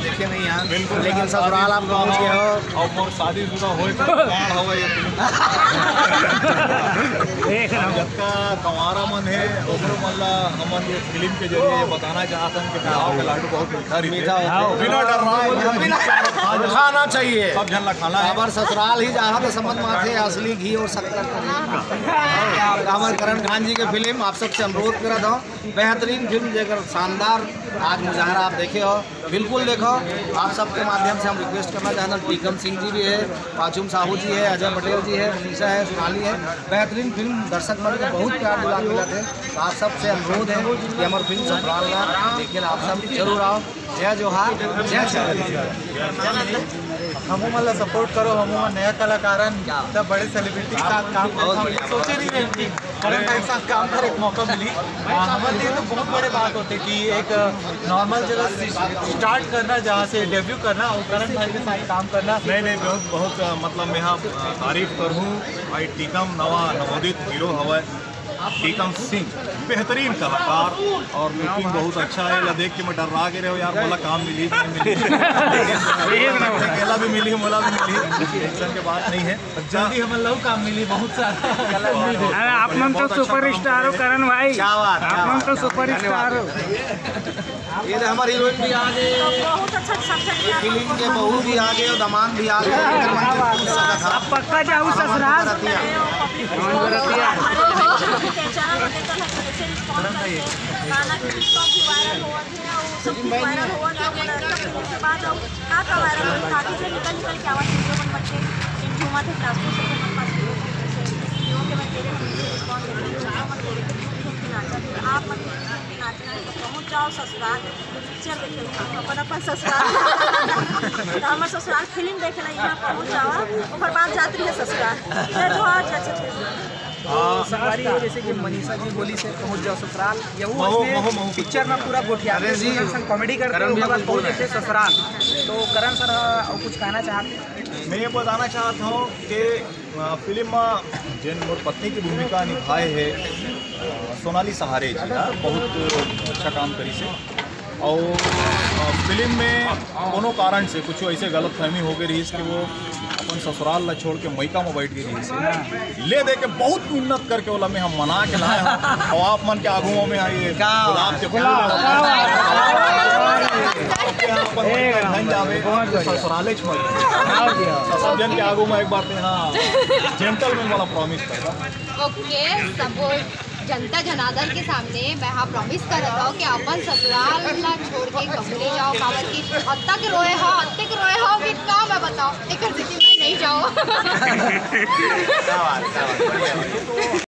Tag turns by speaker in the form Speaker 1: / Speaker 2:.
Speaker 1: देखे नहीं यहाँ, लेकिन ससुराल आप पहुँच गए हो
Speaker 2: और मोर शादीशुदा होए तो कौन हवे ये फिल्म जबका कंवारा मन है ओकरो मन ला हमन ये फिल्म के जरिए बताना चाहते हैं कि बिहार के लाडू बहुत मीठा बिना डर
Speaker 1: खाना चाहिए,
Speaker 2: सब जन ला खाना है।
Speaker 1: हमार ससुराल ही जहाँ तो समझ माथे असली घी और शक्कर हमारे करण खान जी के फिल्म आप सबसे अनुरोध करता हूँ, बेहतरीन फिल्म जेकर शानदार आज मुजाहरा आप देखे हो, बिल्कुल देखो। आप सबके माध्यम से हम रिक्वेस्ट करना चाहते हैं, टीकम सिंह जी भी है, पाचुम साहू जी है, अजय पटेल जी है, मनीषा है, सोनाली है, बेहतरीन फिल्म दर्शक मन को बहुत प्यार दुलार मिला थे। तो आप सबसे अनुरोध है कि हमारे फिल्म ससुराल देखिए आप सब जरूर आओ। जय जोहार, जय
Speaker 3: हम मतलब सपोर्ट करो, हम नया कलाकार तब बड़े सेलिब्रिटी के साथ काम सोचे नहीं थे कि करण भाई के साथ काम कर एक मौका मिली। हमारे लिए तो बहुत बड़े बात होते कि एक नॉर्मल जगह स्टार्ट करना, जहाँ से डेब्यू करना और करण भाई के साथ काम करना।
Speaker 2: नहीं बहुत मतलब मैं यहाँ तारीफ करूँ भाई। टीकम नवा नवोदित हीरो हवा टीकम सिंह बेहतरीन कलाकार और लुकिंग बहुत अच्छा है। ला देख के मैं डर के रहे हो यार, बोला काम मिली कि नहीं मिली अकेला भी मिली मोला भी मिली, टेंशन के बात नहीं है।
Speaker 3: जल्दी हम लोग काम मिली बहुत सारा।
Speaker 4: आप मन तो सुपरस्टार हो करण भाई, आप मन तो सुपरस्टार हो।
Speaker 1: ये हमारी हीरोइन भी आ गए,
Speaker 5: बहुत अच्छा
Speaker 1: फिल्म के बहू भी आ गए और दामाद भी आ गए।
Speaker 4: आप पक्का जाऊ ससुराल
Speaker 5: आप नाचना है तो पहुँच जाओ ससुराल पिक्चर देखे अपन ससुराल हमारे ससुराल फिल्म देखे यहाँ पहुँच जाओ, और बाद जाती है ससुराल।
Speaker 4: सवारी है जैसे कि मनीषा जी बोली से पहुंच जाओ ससुराल, यही पिक्चर में पूरा गोठिया कॉमेडी करते हैं, उसके बाद पहुंच जाते ससुराल। तो करण सर कुछ कहना चाहते हैं?
Speaker 2: मैं ये बताना चाहता हूँ कि फिल्म में जिन मोर पत्नी की भूमिका निभाए है सोनाली सहारे जी बहुत अच्छा काम करी से। और फिल्म में कोनो कारण से कुछ ऐसे गलत फहमी हो गई रही कि वो अपन ससुराल ला छोड़ के मैका में बैठ गई रही ले दे के बहुत मिन्नत करके वाला में हम मना के लाए हैं। और आप मन के आगुओं में आइए गुलाब के फूल ससुराले सब जन के आगू में एक बार जेंटलमैन वाला प्रॉमिस करता।
Speaker 6: ओके सब जनता जनार्दन के सामने मैं हाँ प्रॉमिस कर रहा हूँ कि अपन ससुराल ला छोड़ के कहूँ नहीं जाओ, काबर की अत्ता के रोए हो कि का मैं बताओ एक स्थिति में नहीं जाओ।